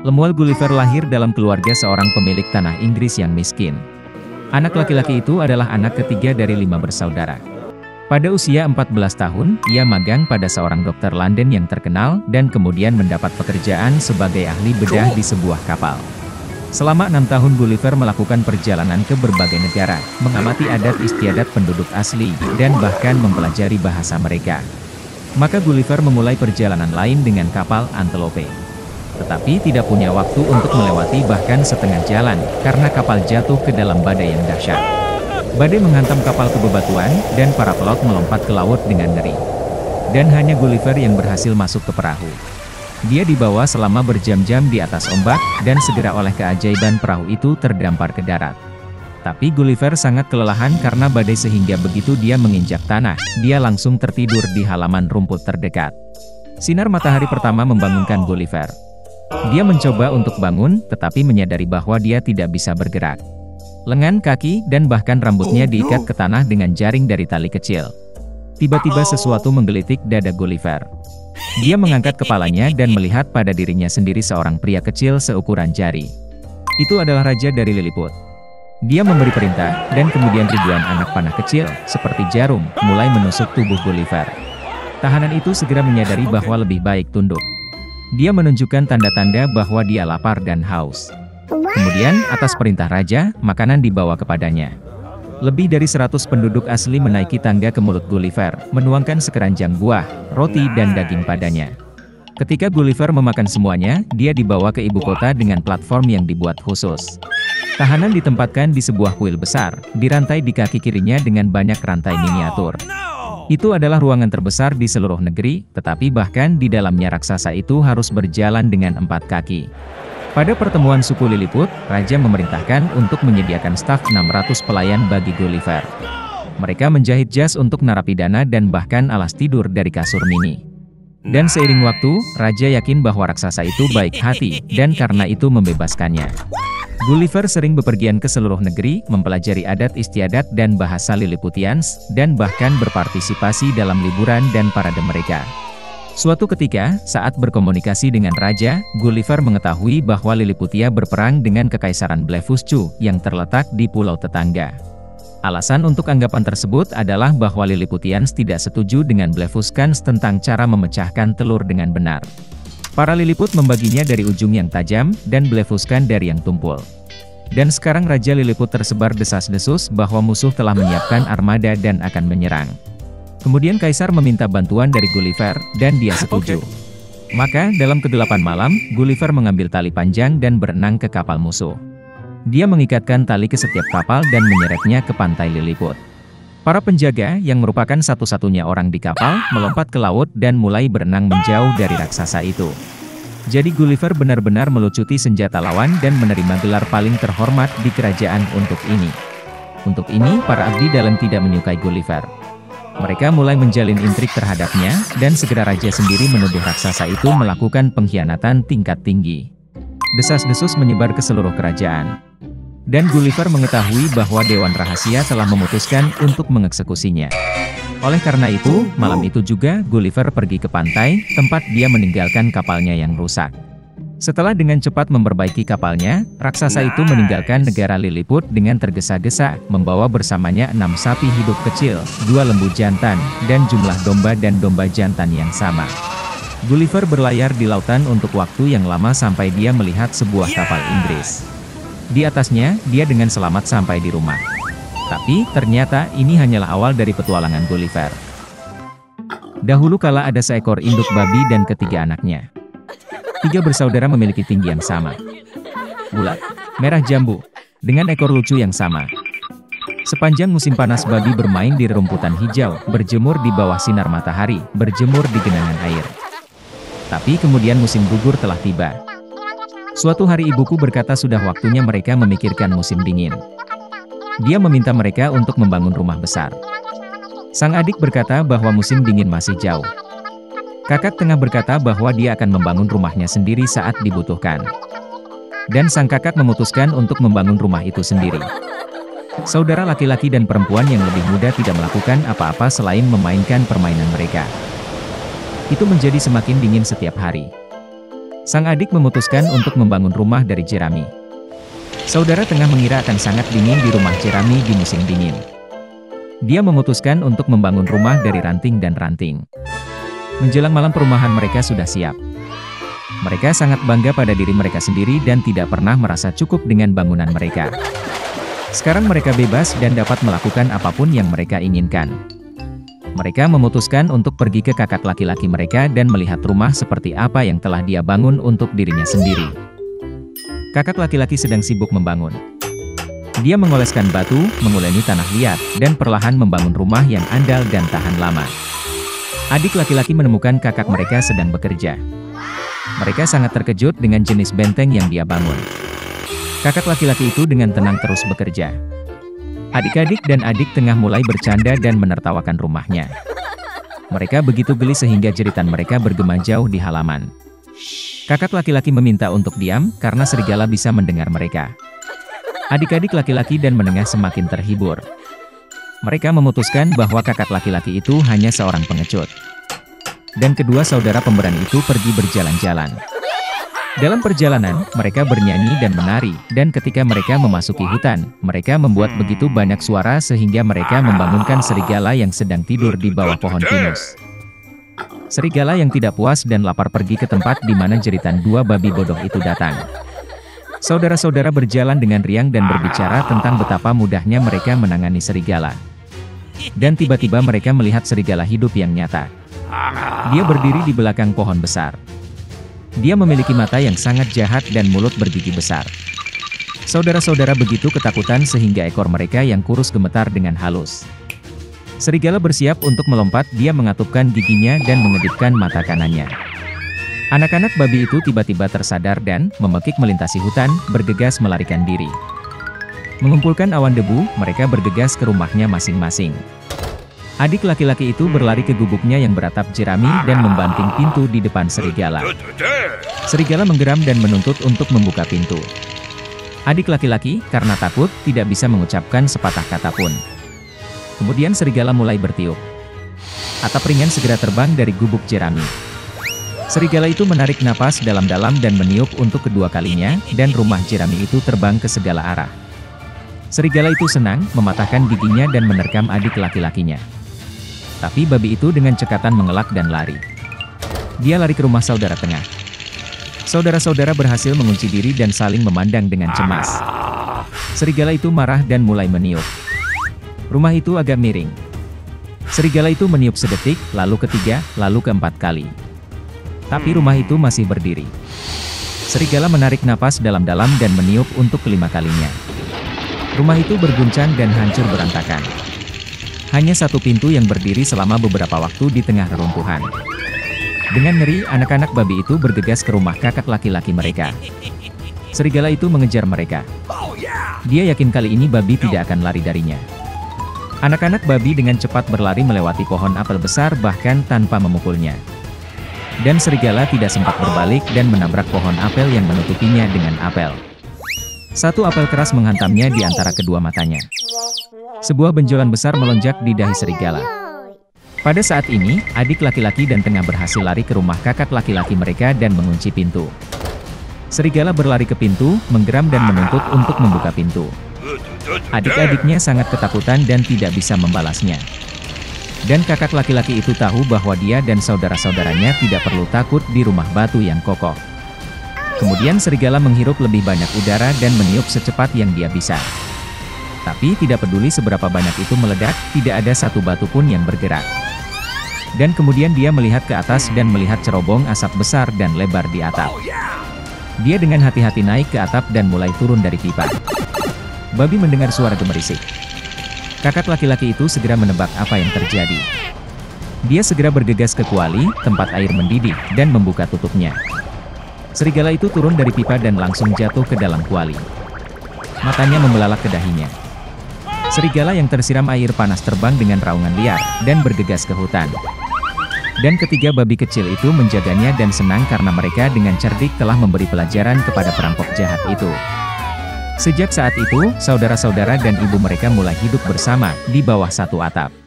Lemuel Gulliver lahir dalam keluarga seorang pemilik tanah Inggris yang miskin. Anak laki-laki itu adalah anak ketiga dari 5 bersaudara. Pada usia 14 tahun, ia magang pada seorang dokter London yang terkenal, dan kemudian mendapat pekerjaan sebagai ahli bedah di sebuah kapal. Selama 6 tahun Gulliver melakukan perjalanan ke berbagai negara, mengamati adat istiadat penduduk asli, dan bahkan mempelajari bahasa mereka. Maka Gulliver memulai perjalanan lain dengan kapal Antelope. Tetapi tidak punya waktu untuk melewati bahkan setengah jalan, karena kapal jatuh ke dalam badai yang dahsyat. Badai menghantam kapal ke bebatuan, dan para pelaut melompat ke laut dengan ngeri. Dan hanya Gulliver yang berhasil masuk ke perahu. Dia dibawa selama berjam-jam di atas ombak, dan segera oleh keajaiban perahu itu terdampar ke darat. Tapi Gulliver sangat kelelahan karena badai sehingga begitu dia menginjak tanah, dia langsung tertidur di halaman rumput terdekat. Sinar matahari pertama membangunkan Gulliver. Dia mencoba untuk bangun, tetapi menyadari bahwa dia tidak bisa bergerak. Lengan, kaki, dan bahkan rambutnya diikat ke tanah dengan jaring dari tali kecil. Tiba-tiba sesuatu menggelitik dada Gulliver. Dia mengangkat kepalanya dan melihat pada dirinya sendiri seorang pria kecil seukuran jari. Itu adalah Raja dari Lilliput. Dia memberi perintah, dan kemudian ribuan anak panah kecil, seperti jarum, mulai menusuk tubuh Gulliver. Tahanan itu segera menyadari bahwa lebih baik tunduk. Dia menunjukkan tanda-tanda bahwa dia lapar dan haus. Kemudian, atas perintah raja, makanan dibawa kepadanya. Lebih dari 100 penduduk asli menaiki tangga ke mulut Gulliver, menuangkan sekeranjang buah, roti dan daging padanya. Ketika Gulliver memakan semuanya, dia dibawa ke ibu kota dengan platform yang dibuat khusus. Tahanan ditempatkan di sebuah kuil besar, dirantai di kaki kirinya dengan banyak rantai miniatur. Itu adalah ruangan terbesar di seluruh negeri, tetapi bahkan di dalamnya raksasa itu harus berjalan dengan 4 kaki. Pada pertemuan suku Lilliput, Raja memerintahkan untuk menyediakan staf 600 pelayan bagi Gulliver. Mereka menjahit jas untuk narapidana dan bahkan alas tidur dari kasur mini. Dan seiring waktu, Raja yakin bahwa raksasa itu baik hati, dan karena itu membebaskannya. Gulliver sering bepergian ke seluruh negeri, mempelajari adat istiadat dan bahasa Lilliputians, dan bahkan berpartisipasi dalam liburan dan parade mereka. Suatu ketika, saat berkomunikasi dengan Raja, Gulliver mengetahui bahwa Liliputia berperang dengan Kekaisaran Blefuscu, yang terletak di pulau tetangga. Alasan untuk anggapan tersebut adalah bahwa Lilliputians tidak setuju dengan Blefuscans tentang cara memecahkan telur dengan benar. Para Lilliput membaginya dari ujung yang tajam, dan Blefuscan dari yang tumpul. Dan sekarang Raja Lilliput tersebar desas-desus bahwa musuh telah menyiapkan armada dan akan menyerang. Kemudian Kaisar meminta bantuan dari Gulliver, dan dia setuju. Maka, dalam ke-8 malam, Gulliver mengambil tali panjang dan berenang ke kapal musuh. Dia mengikatkan tali ke setiap kapal dan menyeretnya ke pantai Lilliput. Para penjaga, yang merupakan satu-satunya orang di kapal, melompat ke laut dan mulai berenang menjauh dari raksasa itu. Jadi Gulliver benar-benar melucuti senjata lawan dan menerima gelar paling terhormat di kerajaan untuk ini. Untuk ini, para abdi dalam tidak menyukai Gulliver. Mereka mulai menjalin intrik terhadapnya, dan segera raja sendiri menuduh raksasa itu melakukan pengkhianatan tingkat tinggi. Desas-desus menyebar ke seluruh kerajaan. Dan Gulliver mengetahui bahwa Dewan Rahasia telah memutuskan untuk mengeksekusinya. Oleh karena itu, malam itu juga Gulliver pergi ke pantai, tempat dia meninggalkan kapalnya yang rusak. Setelah dengan cepat memperbaiki kapalnya, raksasa itu meninggalkan negara Lilliput dengan tergesa-gesa, membawa bersamanya 6 sapi hidup kecil, 2 lembu jantan, dan jumlah domba dan domba jantan yang sama. Gulliver berlayar di lautan untuk waktu yang lama sampai dia melihat sebuah kapal Inggris. Di atasnya, dia dengan selamat sampai di rumah. Tapi, ternyata ini hanyalah awal dari petualangan Gulliver. Dahulu kala ada seekor induk babi dan ketiga anaknya. 3 bersaudara memiliki tinggi yang sama. Bulat, merah jambu, dengan ekor lucu yang sama. Sepanjang musim panas babi bermain di rerumputan hijau, berjemur di bawah sinar matahari, berjemur di genangan air. Tapi kemudian musim gugur telah tiba. Suatu hari ibuku berkata sudah waktunya mereka memikirkan musim dingin. Dia meminta mereka untuk membangun rumah besar. Sang adik berkata bahwa musim dingin masih jauh. Kakak tengah berkata bahwa dia akan membangun rumahnya sendiri saat dibutuhkan. Dan sang kakak memutuskan untuk membangun rumah itu sendiri. Saudara laki-laki dan perempuan yang lebih muda tidak melakukan apa-apa selain memainkan permainan mereka. Itu menjadi semakin dingin setiap hari. Sang adik memutuskan untuk membangun rumah dari jerami. Saudara tengah mengira akan sangat dingin di rumah jerami di musim dingin. Dia memutuskan untuk membangun rumah dari ranting dan ranting. Menjelang malam perumahan mereka sudah siap. Mereka sangat bangga pada diri mereka sendiri dan tidak pernah merasa cukup dengan bangunan mereka. Sekarang mereka bebas dan dapat melakukan apapun yang mereka inginkan. Mereka memutuskan untuk pergi ke kakak laki-laki mereka dan melihat rumah seperti apa yang telah dia bangun untuk dirinya sendiri. Kakak laki-laki sedang sibuk membangun. Dia mengoleskan batu, menguleni tanah liat, dan perlahan membangun rumah yang andal dan tahan lama. Adik laki-laki menemukan kakak mereka sedang bekerja. Mereka sangat terkejut dengan jenis benteng yang dia bangun. Kakak laki-laki itu dengan tenang terus bekerja. Adik-adik dan adik tengah mulai bercanda dan menertawakan rumahnya. Mereka begitu geli sehingga jeritan mereka bergema jauh di halaman. Kakak laki-laki meminta untuk diam, karena serigala bisa mendengar mereka. Adik-adik laki-laki dan menengah semakin terhibur. Mereka memutuskan bahwa kakak laki-laki itu hanya seorang pengecut. Dan kedua saudara pemberani itu pergi berjalan-jalan. Dalam perjalanan, mereka bernyanyi dan menari, dan ketika mereka memasuki hutan, mereka membuat begitu banyak suara sehingga mereka membangunkan serigala yang sedang tidur di bawah pohon pinus. Serigala yang tidak puas dan lapar pergi ke tempat di mana jeritan dua babi bodoh itu datang. Saudara-saudara berjalan dengan riang dan berbicara tentang betapa mudahnya mereka menangani serigala. Dan tiba-tiba mereka melihat serigala hidup yang nyata. Dia berdiri di belakang pohon besar. Dia memiliki mata yang sangat jahat dan mulut bergigi besar. Saudara-saudara begitu ketakutan sehingga ekor mereka yang kurus gemetar dengan halus. Serigala bersiap untuk melompat, dia mengatupkan giginya dan mengedipkan mata kanannya. Anak-anak babi itu tiba-tiba tersadar dan, memekik melintasi hutan, bergegas melarikan diri. Mengumpulkan awan debu, mereka bergegas ke rumahnya masing-masing. Adik laki-laki itu berlari ke gubuknya yang beratap jerami dan membanting pintu di depan serigala. Serigala menggeram dan menuntut untuk membuka pintu. Adik laki-laki, karena takut, tidak bisa mengucapkan sepatah kata pun. Kemudian serigala mulai bertiup. Atap ringan segera terbang dari gubuk jerami. Serigala itu menarik napas dalam-dalam dan meniup untuk kedua kalinya, dan rumah jerami itu terbang ke segala arah. Serigala itu senang, mematahkan giginya dan menerkam adik laki-lakinya. Tapi babi itu dengan cekatan mengelak dan lari. Dia lari ke rumah saudara tengah. Saudara-saudara berhasil mengunci diri dan saling memandang dengan cemas. Serigala itu marah dan mulai meniup. Rumah itu agak miring. Serigala itu meniup sedetik, lalu ketiga, lalu keempat kali. Tapi rumah itu masih berdiri. Serigala menarik napas dalam-dalam dan meniup untuk kelima kalinya. Rumah itu berguncang dan hancur berantakan. Hanya satu pintu yang berdiri selama beberapa waktu di tengah reruntuhan. Dengan ngeri, anak-anak babi itu bergegas ke rumah kakak laki-laki mereka. Serigala itu mengejar mereka. Dia yakin kali ini babi tidak akan lari darinya. Anak-anak babi dengan cepat berlari melewati pohon apel besar bahkan tanpa memukulnya. Dan serigala tidak sempat berbalik dan menabrak pohon apel yang menutupinya dengan apel. Satu apel keras menghantamnya di antara kedua matanya. Sebuah benjolan besar melonjak di dahi serigala. Pada saat ini, adik laki-laki dan tengah berhasil lari ke rumah kakak laki-laki mereka dan mengunci pintu. Serigala berlari ke pintu, menggeram dan menuntut untuk membuka pintu. Adik-adiknya sangat ketakutan dan tidak bisa membalasnya. Dan kakak laki-laki itu tahu bahwa dia dan saudara-saudaranya tidak perlu takut di rumah batu yang kokoh. Kemudian serigala menghirup lebih banyak udara dan meniup secepat yang dia bisa. Tapi tidak peduli seberapa banyak itu meledak, tidak ada satu batu pun yang bergerak. Dan kemudian dia melihat ke atas dan melihat cerobong asap besar dan lebar di atap. Dia dengan hati-hati naik ke atap dan mulai turun dari pipa. Babi mendengar suara gemerisik. Kakak laki-laki itu segera menebak apa yang terjadi. Dia segera bergegas ke kuali, tempat air mendidih, dan membuka tutupnya. Serigala itu turun dari pipa dan langsung jatuh ke dalam kuali. Matanya membelalak ke dahinya. Serigala yang tersiram air panas terbang dengan raungan liar, dan bergegas ke hutan. Dan ketiga babi kecil itu menjaganya dan senang karena mereka dengan cerdik telah memberi pelajaran kepada perampok jahat itu. Sejak saat itu, saudara-saudara dan ibu mereka mulai hidup bersama di bawah satu atap.